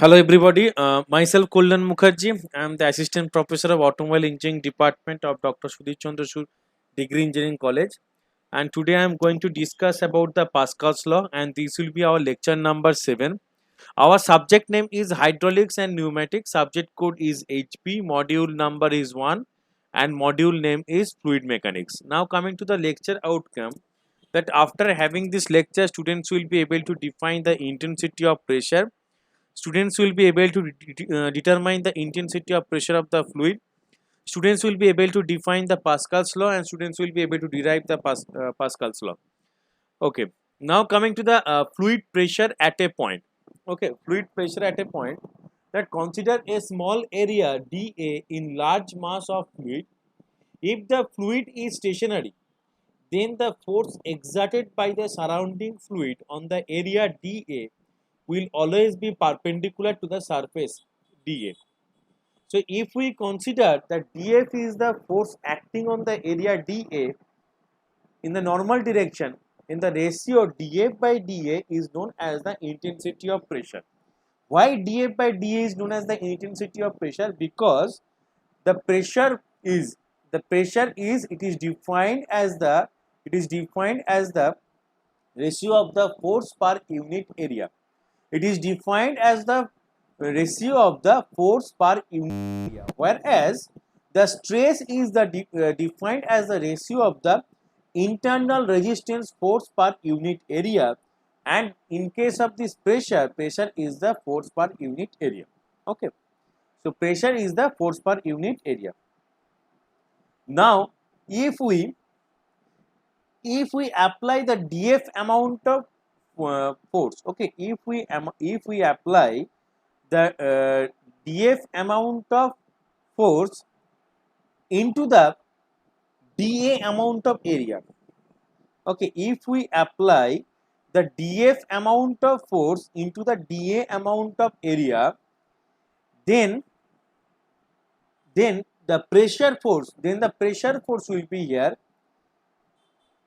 Hello everybody, myself Kullan Mukherjee. I am the Assistant Professor of Automobile Engineering Department of Dr. Sudhir Chandra Sur Degree Engineering College, and today I am going to discuss about the Pascal's law, and this will be our lecture number 7. Our subject name is Hydraulics and Pneumatics, subject code is HP, module number is 1 and module name is Fluid Mechanics. Now coming to the lecture outcome, that after having this lecture, students will be able to define the intensity of pressure. Students will be able to determine the intensity of pressure of the fluid. Students will be able to define the Pascal's law, and students will be able to derive the Pascal's law. Okay. Now coming to the fluid pressure at a point. Okay, fluid pressure at a point, that consider a small area dA in large mass of fluid. If the fluid is stationary, then the force exerted by the surrounding fluid on the area dA will always be perpendicular to the surface dA. So if we consider that dF is the force acting on the area dA in the normal direction, in the ratio dF by dA is known as the intensity of pressure. Why dF by dA is known as the intensity of pressure? Because the pressure is defined as the ratio of the force per unit area. It is defined as the ratio of the force per unit area, whereas the stress is defined as the ratio of the internal resistance force per unit area, and in case of this pressure is the force per unit area. Okay, so pressure is the force per unit area. Now if we apply the dF amount of force, okay, if we apply the dF amount of force into the dA amount of area, okay, if we apply the dF amount of force into the dA amount of area, then the pressure force will be here,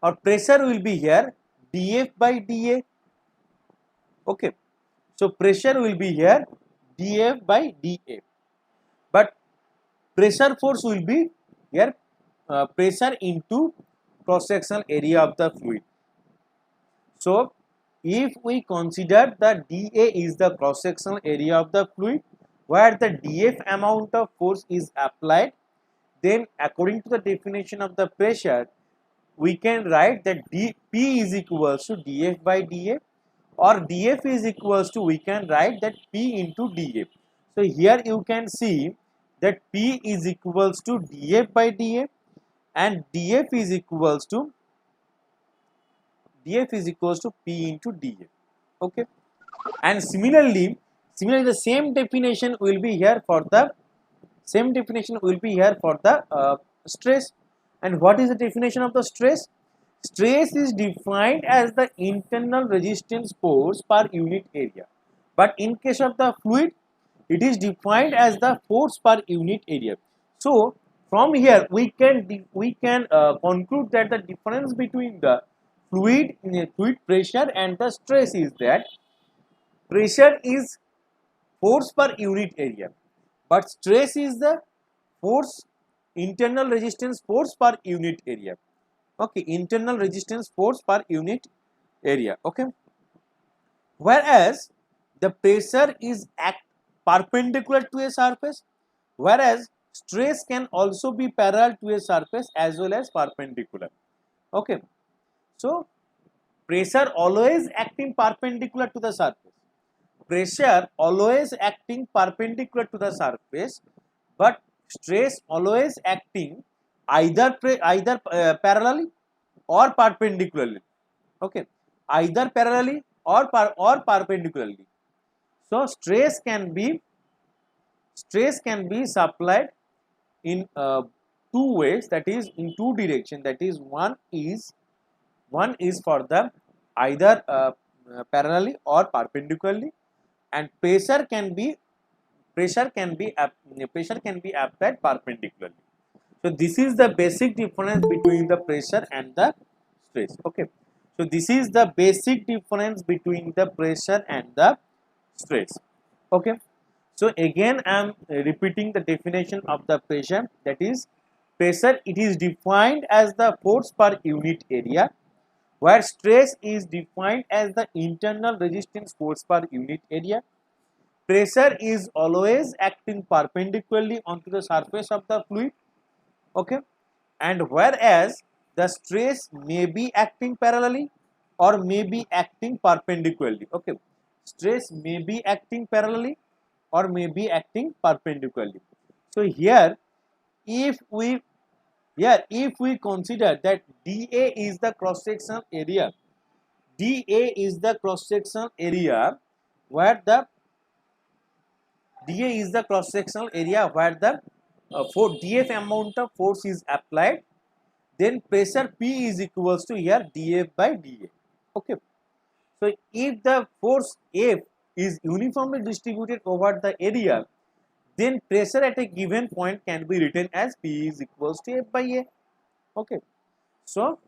or pressure will be here dF by dA. Okay, so pressure will be here dF by dA, but pressure force will be here pressure into cross sectional area of the fluid. So if we consider the dA is the cross sectional area of the fluid where the dF amount of force is applied, then according to the definition of the pressure, we can write that P is equals to dF by dA, or dF is equals to, we can write that P into dA. So here you can see that P is equals to dF by dA, and dF is equals to P into dA. Okay, and similarly the same definition will be here for the stress. And what is the definition of the stress? Stress is defined as the internal resistance force per unit area, but in case of the fluid it is defined as the force per unit area. So from here we can conclude that the difference between the fluid pressure and the stress is that pressure is force per unit area, but stress is the internal resistance force per unit area. Okay, internal resistance force per unit area. Okay, whereas the pressure is perpendicular to a surface, whereas stress can also be parallel to a surface as well as perpendicular. Okay, so pressure always acting perpendicular to the surface, but stress always acting either parallelly or perpendicularly. Okay, either parallelly or perpendicularly. So stress can be supplied in two ways, that is in two directions, that is one is for the either parallelly or perpendicularly, and pressure can be applied perpendicularly. So this is the basic difference between the pressure and the stress. Okay, so this is the basic difference between the pressure and the stress. Okay, So again I am repeating the definition of the pressure, that is pressure, it is defined as the force per unit area, where stress is defined as the internal resistance force per unit area. Pressure is always acting perpendicularly onto the surface of the fluid, okay, and whereas the stress may be acting parallelly or may be acting perpendicularly, okay, stress may be acting parallelly or may be acting perpendicularly. So here if we consider that dA is the cross sectional area, dA is the cross sectional area where the dA is the cross sectional area where the for dF amount of force is applied, then pressure P is equals to here dF by dA. Okay. So if the force F is uniformly distributed over the area, then pressure at a given point can be written as P is equals to F by A. Okay. So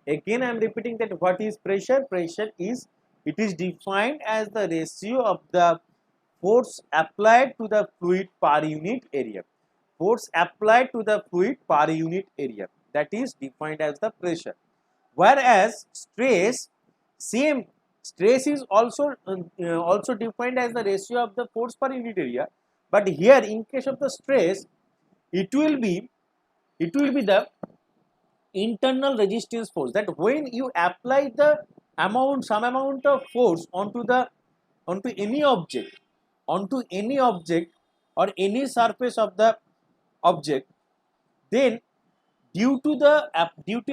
again I am repeating that what is pressure? Pressure is, it is defined as the ratio of the force applied to the fluid per unit area. Force applied to the fluid per unit area, that is defined as the pressure. Whereas stress, same stress is also defined as the ratio of the force per unit area, but here in case of the stress it will be the internal resistance force, that when you apply the some amount of force onto any object, or any surface of the object, then due to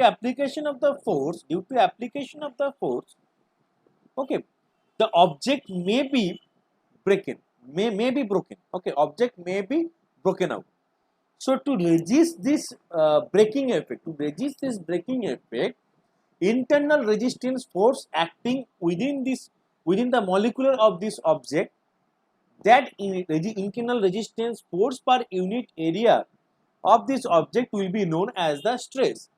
application of the force, okay, the object may be broken, okay, object may be broken out. So to resist this breaking effect, internal resistance force acting within the molecular of this object, that internal resistance force per unit area of this object will be known as the stress.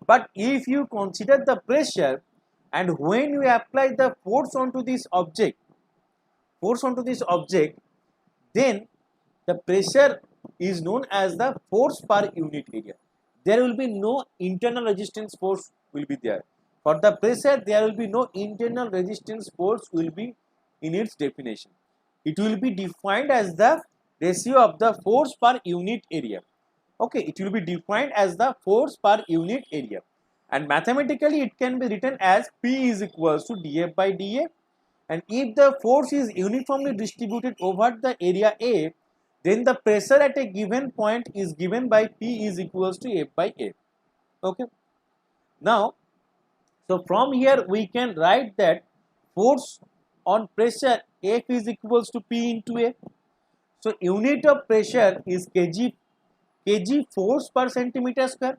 But if you consider the pressure, and when you apply the force onto this object, then the pressure is known as the force per unit area. There will be no internal resistance force will be there. For the pressure, there will be no internal resistance force will be in its definition. It will be defined as the ratio of the force per unit area. Okay, it will be defined as the force per unit area. And mathematically, it can be written as P is equals to dF by dA. And if the force is uniformly distributed over the area A, then the pressure at a given point is given by P is equals to F by A. Okay. Now, so from here we can write that force on pressure F is equals to P into A. So unit of pressure is kg force per centimeter square.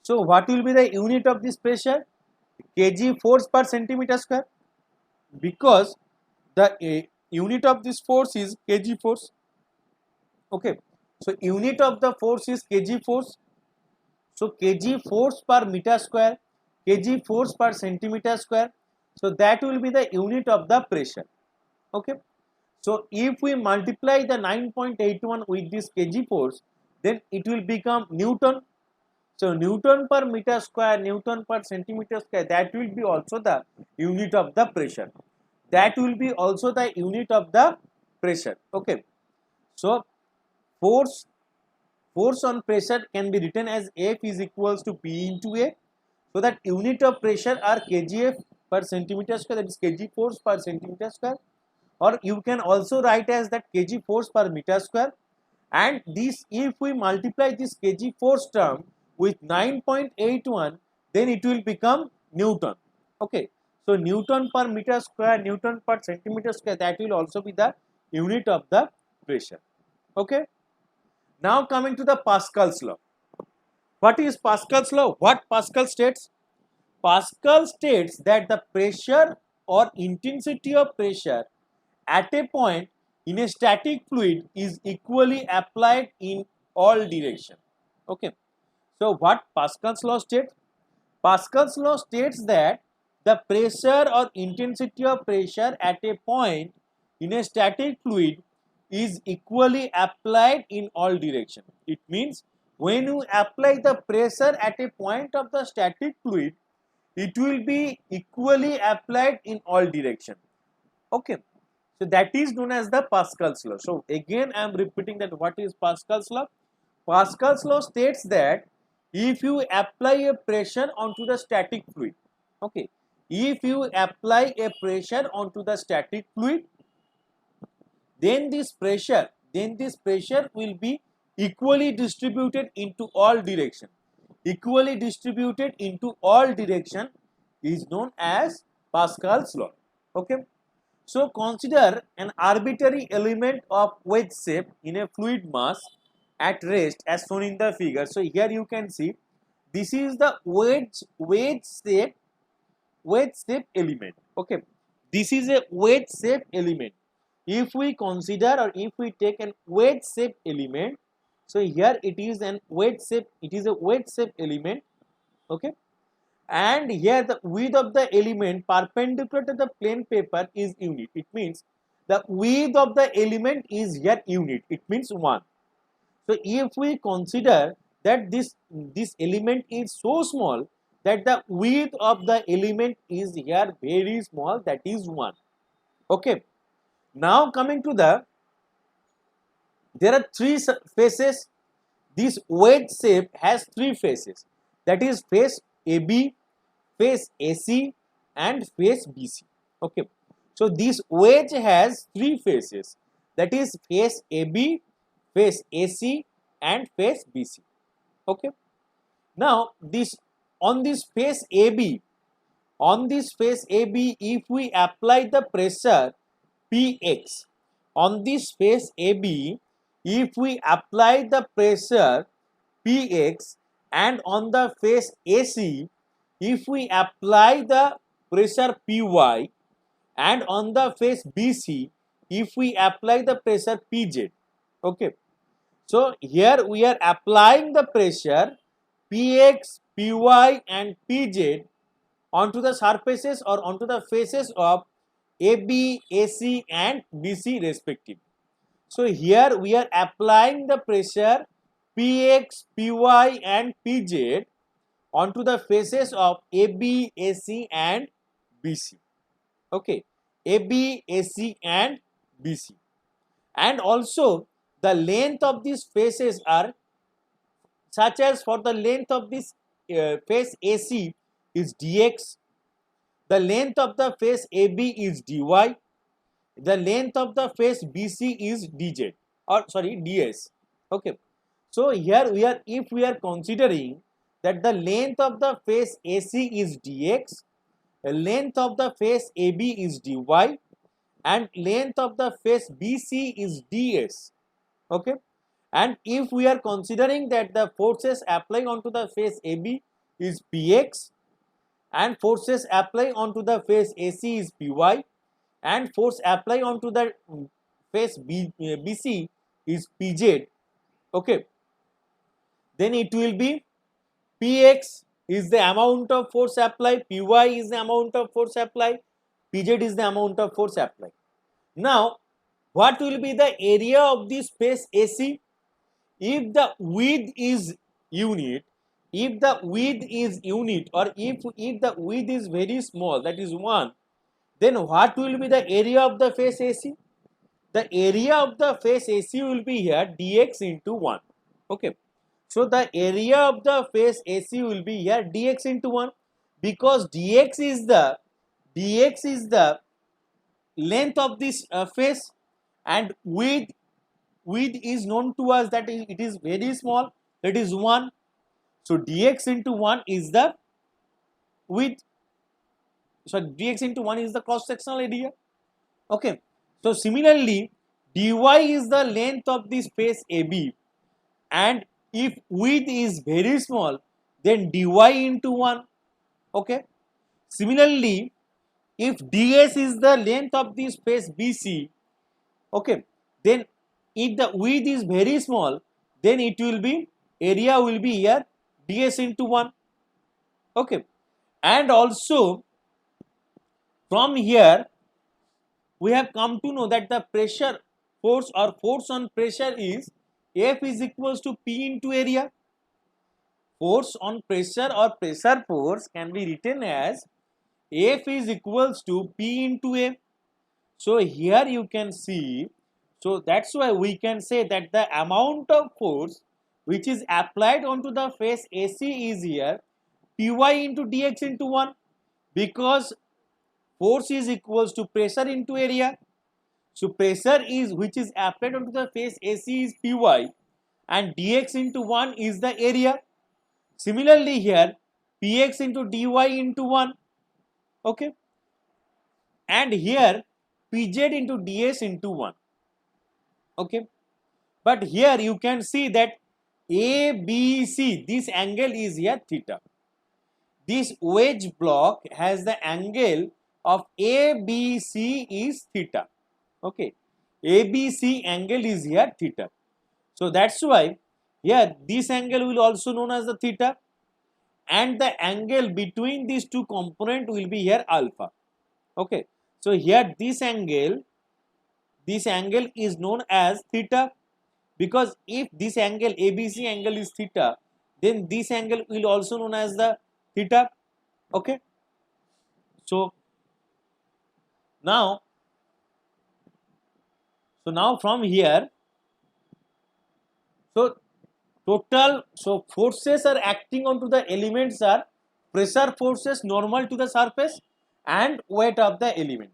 So what will be the unit of this pressure? Kg force per centimeter square, because the unit of this force is kg force. Okay, so unit of the force is kg force. So kg force per meter square, kg force per centimeter square. So that will be the unit of the pressure. Okay, so if we multiply the 9.81 with this kg force, then it will become Newton. So Newton per meter square, Newton per centimeter square, that will be also the unit of the pressure. Okay, so force on pressure can be written as F is equals to P into A. So that unit of pressure are kgf per centimeter square, that is kg force per centimeter square, or you can also write as that kg force per meter square. And this, if we multiply this kg force term with 9.81, then it will become Newton. Okay, so Newton per meter square, Newton per centimeter square, that will also be the unit of the pressure. Okay, now coming to the Pascal's law. What is Pascal's law? What Pascal states? Pascal states that the pressure or intensity of pressure at a point in a static fluid is equally applied in all directions. Okay, so what Pascal's law states? Pascal's law states that the pressure or intensity of pressure at a point in a static fluid is equally applied in all direction. It means when you apply the pressure at a point of the static fluid, it will be equally applied in all direction. Okay, so that is known as the Pascal's law. So again I am repeating that what is Pascal's law. Pascal's law states that if you apply a pressure onto the static fluid, okay, if you apply a pressure onto the static fluid, then this pressure will be equally distributed into all direction. Equally distributed into all direction is known as Pascal's law. Okay, so consider an arbitrary element of wedge shape in a fluid mass at rest as shown in the figure. So here you can see this is the wedge shape element. Okay, this is a wedge shape element. If we consider or if we take an wedge shape element, so here it is an wedge shape, it is a wedge shape element. Okay, and here the width of the element perpendicular to the plane paper is unit. It means the width of the element is here unit, it means 1. So if we consider that this element is so small that the width of the element is here very small, that is 1. Okay, now coming to there are 3 faces. This wedge shape has 3 faces, that is face AB, face AC and face BC. Okay, so this wedge has 3 faces, that is face AB, face AC and face BC. Okay, now this on this face AB, if we apply the pressure Px on this face AB, if we apply the pressure Px, and on the face AC, if we apply the pressure Py, and on the face BC, if we apply the pressure Pz. Okay, so here we are applying the pressure Px, Py and Pz onto the surfaces or onto the faces of AB, AC and BC respectively. So here we are applying the pressure Px, Py and Pz onto the faces of AB, AC and BC. Okay, AB, AC and BC. And also the length of these faces are such as for the length of this face AC is dx, the length of the face AB is dy, the length of the face BC is dz, or sorry, ds. Okay, so here we are, if we are considering that the length of the face AC is dx, the length of the face AB is dy and length of the face BC is ds. Okay, and if we are considering that the forces applying onto the face AB is Px and forces applying onto the face AC is Py and force applying onto the face BC is Pz. Okay, then it will be Px is the amount of force applied, Py is the amount of force applied, Pz is the amount of force applied. Now what will be the area of this face AC? If the width is unit, or if the width is very small, that is 1, then what will be the area of the face AC? The area of the face AC will be here dx into 1. Okay, so the area of the face AC will be here dx into 1, because dx is the length of this face, and width is known to us that it is very small, that is 1. So dx into 1 is the width, so dx into 1 is the cross sectional area. Okay, so similarly dy is the length of this face AB, and if width is very small, then dy into 1. Okay, similarly if ds is the length of this face BC, okay, then if the width is very small, then it will be, area will be here ds into 1. Okay, and also from here we have come to know that the pressure force or force on pressure is F is equals to P into area. Force on pressure or pressure force can be written as F is equals to P into A. So here you can see, so that's why we can say that the amount of force which is applied onto the face AC is here Py into dx into 1, because force is equals to pressure into area. So pressure is which is applied onto the face AC is Py and dx into 1 is the area. Similarly here Px into dy into 1, okay, and here Pz into ds into 1, okay. But here you can see that ABC, this angle is here theta. This wedge block has the angle of ABC is theta, okay. ABC angle is here theta. So that's why here this angle will also known as the theta, and the angle between these two component will be here alpha, okay. So here this angle is known as theta, because if this angle ABC angle is theta, then this angle will also known as the theta, okay. So now from here, so forces are acting onto the elements are pressure forces normal to the surface and weight of the element.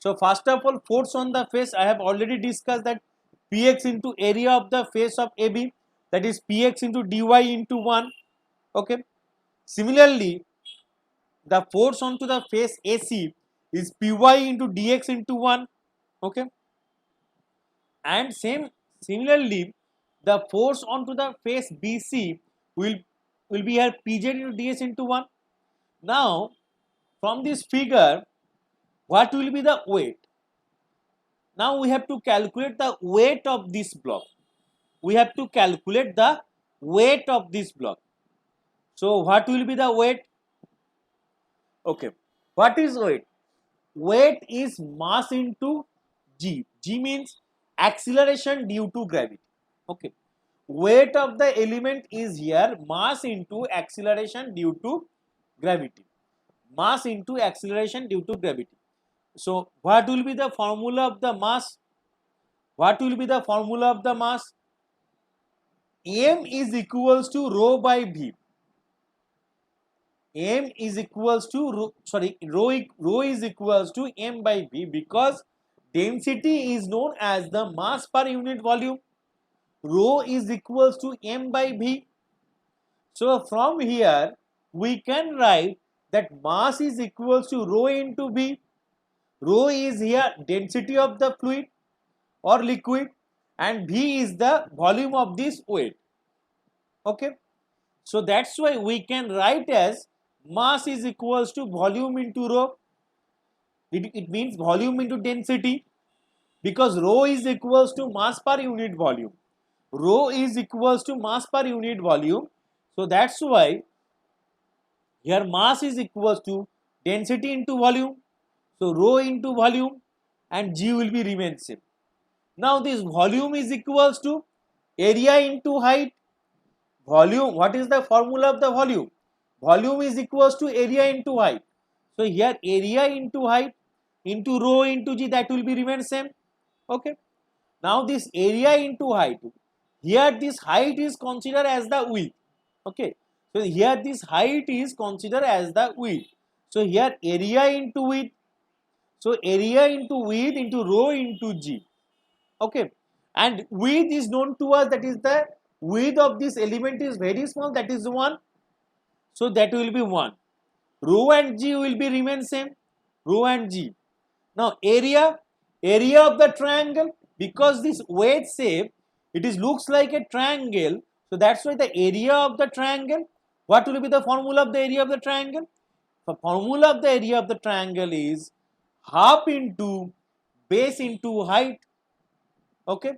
So first of all, force on the face, I have already discussed that Px into area of the face of AB, that is Px into dy into 1, okay. Similarly, the force onto the face AC is Py into dx into 1, okay. And similarly, the force onto the face BC will be here Pz into ds into 1. Now from this figure, what will be the weight? Now we have to calculate the weight of this block. We have to calculate the weight of this block. So what will be the weight? Okay, what is weight? Weight is mass into g. G means acceleration due to gravity, okay. Weight of the element is here mass into acceleration due to gravity. Mass into acceleration due to gravity. So what will be the formula of the mass? What will be the formula of the mass? M is equals to rho by V. M is equals to rho is equals to M by V, because density is known as the mass per unit volume. Rho is equals to M by V. So from here we can write that mass is equals to rho into V. Rho is here density of the fluid or liquid, and V is the volume of this weight, okay. So that's why we can write as mass is equals to volume into rho. It means volume into density, because rho is equals to mass per unit volume. Rho is equals to mass per unit volume. So that's why here mass is equals to density into volume. So rho into volume and G will be remain same. Now this volume is equals to area into height. Volume, what is the formula of the volume? Volume is equals to area into height. So here area into height into rho into G, that will be remain same, okay. Now this area into height, here this height is considered as the width, okay. So here this height is considered as the width. So here area into width, so area into width into rho into G, okay. And width is known to us, that is the width of this element is very small, that is 1. So that will be 1. Rho and G will be remain same, rho and G. Now area of the triangle, because this wedge shape, it is looks like a triangle, so that's why the area of the triangle, what will be the formula of the area of the triangle? The formula of the area of the triangle is half into base into height, okay,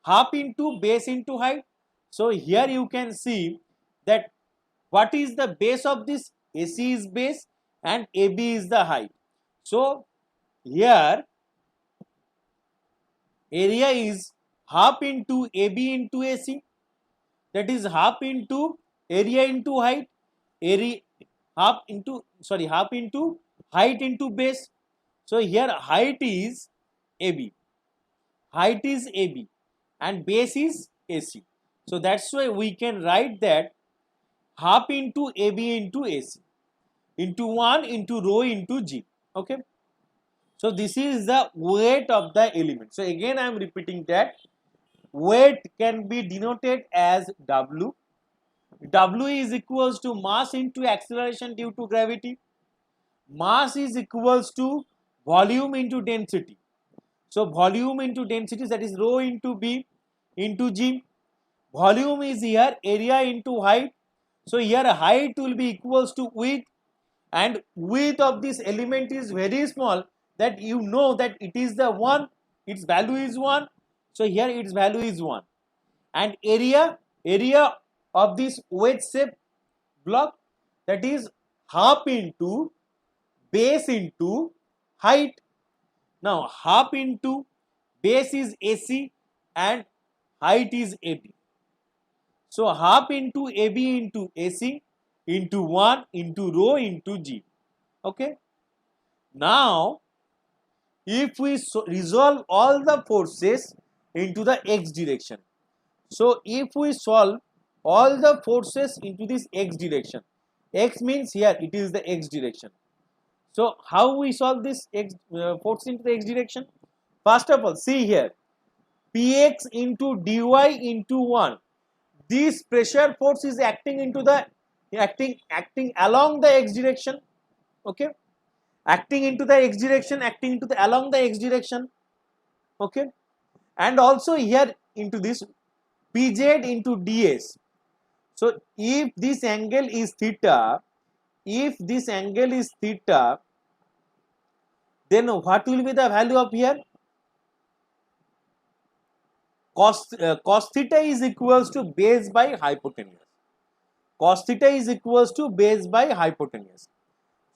half into base into height. So here you can see that what is the base of this? AC is base and AB is the height. So here area is half into AB into AC, that is half into area into height, area half into height into base. So here height is AB, and base is AC. So that's why we can write that half into AB into AC into 1 into rho into G. Okay. So this is the weight of the element. So again I am repeating that weight can be denoted as W. W is equals to mass into acceleration due to gravity. Mass is equals to volume into density. So volume into density, that is rho into B into G. Volume is here area into height. So here height will be equals to width, and width of this element is very small, that you know that it is the 1, its value is 1. So here its value is 1. And area of this wedge shape block, that is half into base into height. Now half into base is AC and height is AB. So half into AB into AC into 1 into rho into G. Okay. Now if we resolve all the forces into the x direction, so if we solve all the forces into this x direction, x means here it is the x direction. So how we solve this x force into the x direction? First of all, see here, px into dy into 1. This pressure force is acting into the acting along the x direction. Okay, acting into the x direction, acting into the along the x direction. Okay, and also here into this pz into ds. So if this angle is theta, then what will be the value of here? Cos theta is equals to base by hypotenuse. Cos theta is equals to base by hypotenuse.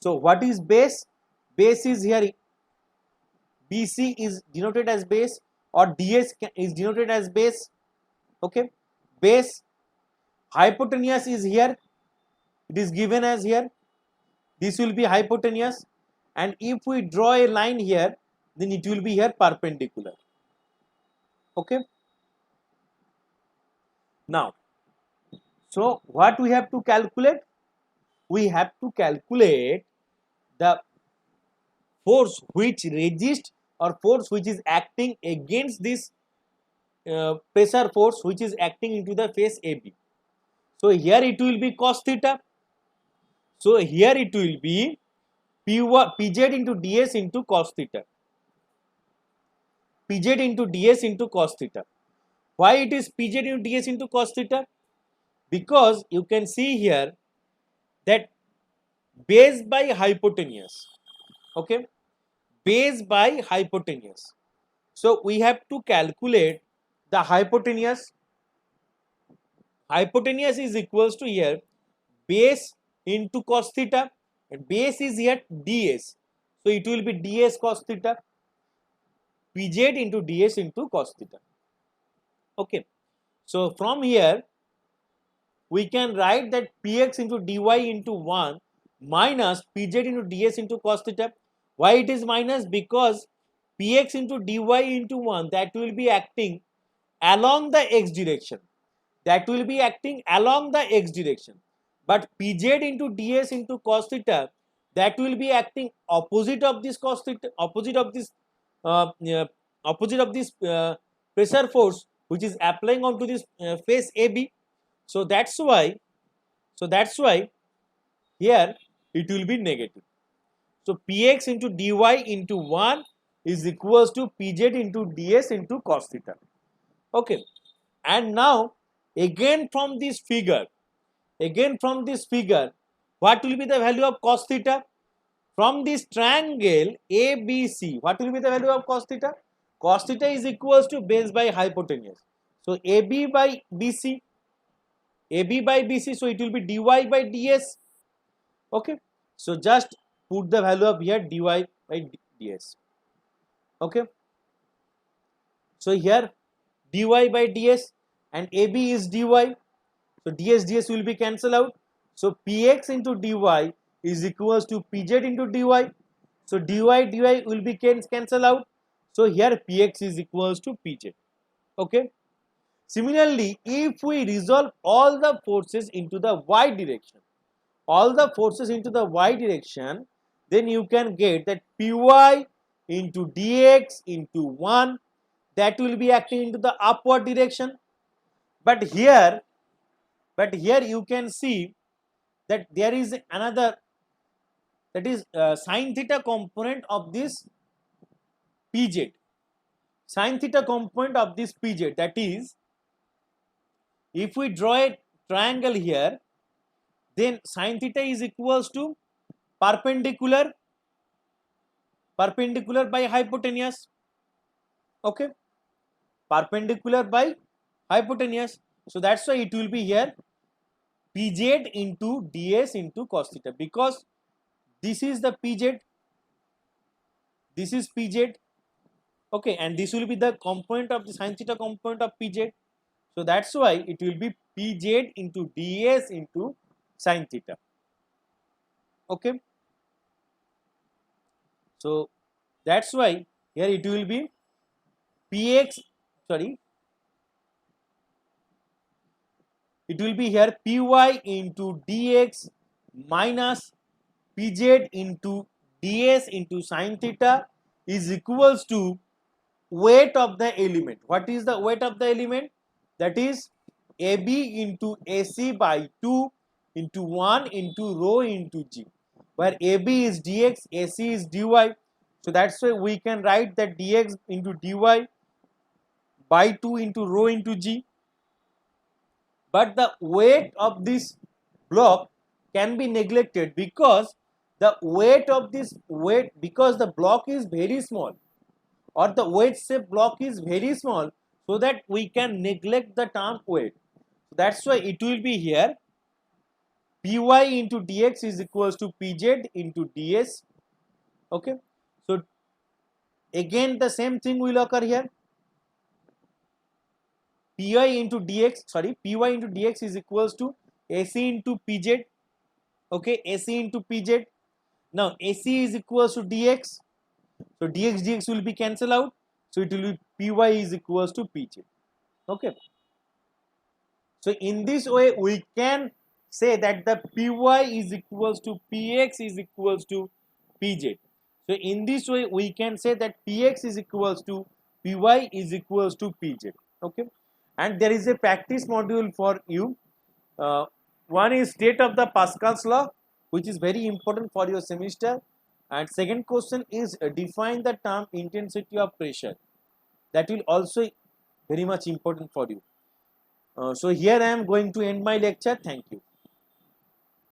So what is base? Base is here, BC is denoted as base, or DS is denoted as base. Okay, base. Hypotenuse is here, it is given as here, this will be hypotenuse, and if we draw a line here, then it will be here perpendicular. Okay. Now, so what we have to calculate? We have to calculate the force which resists, or force which is acting against this pressure force which is acting into the face AB. So here it will be cos theta. So here it will be Pz into ds into cos theta. Pz into ds into cos theta. Why it is Pz into ds into cos theta? Because you can see here that base by hypotenuse. Okay, base by hypotenuse. So we have to calculate the hypotenuse. Hypotenuse is equals to here base into cos theta, and base is here ds. So it will be ds cos theta, Pz into ds into cos theta. Okay. So from here we can write that px into dy into 1 minus Pz into ds into cos theta. Why it is minus? Because px into dy into 1, that will be acting along the x direction. That will be acting along the x direction. But Pz into ds into cos theta, that will be acting opposite of this cos theta, opposite of this pressure force which is applying onto this face AB. So that's why here it will be negative. So px into dy into 1 is equals to Pz into ds into cos theta. Okay, and now again from this figure, what will be the value of cos theta? From this triangle ABC, what will be the value of cos theta? Cos theta is equals to base by hypotenuse. So AB by BC, so it will be dy by ds. Okay, so just put the value of here dy by ds. Okay, So here dy by ds and AB is dy. So ds will be cancelled out. So px into dy is equals to pz into dy. So dy will be cancelled out. So here px is equals to pz. Okay. Similarly, if we resolve all the forces into the y direction, then you can get that py into dx into 1, that will be acting into the upward direction. But here you can see that there is another, that is sin theta component of this pz. Sin theta component of this pz, that is, if we draw a triangle here, then sin theta is equals to perpendicular by hypotenuse. Okay, perpendicular by hypotenuse. So that's why it will be here pz into ds into cos theta, because this is the pz, this is pz. Okay, and this will be the component of the sin theta component of pz. So that's why it will be pz into ds into sin theta. Okay, so that's why here it will be px, sorry, it will be here py into dx minus pz into ds into sin theta is equals to weight of the element. What is the weight of the element? That is AB into AC by 2 into 1 into rho into g, where AB is dx, AC is dy. So that's why we can write that dx into dy by 2 into rho into g. But the weight of this block can be neglected, because the block is very small, or the weight shape block is very small, so that we can neglect the term weight. That's why it will be here py into dx is equals to pz into ds. Okay, so again the same thing will occur here. Py into dx is equals to AC into pz. Okay, AC into pz. Now AC is equals to dx, so dx will be cancelled out, so it will be py is equals to pz. Okay, so in this way we can say that the py is equals to px is equals to pz. So in this way we can say that px is equals to py is equals to pz. Okay, and there is a practice module for you. One is state of the Pascal's law, which is very important for your semester, and second question is define the term intensity of pressure. That will also very much important for you. So here I am going to end my lecture. Thank you.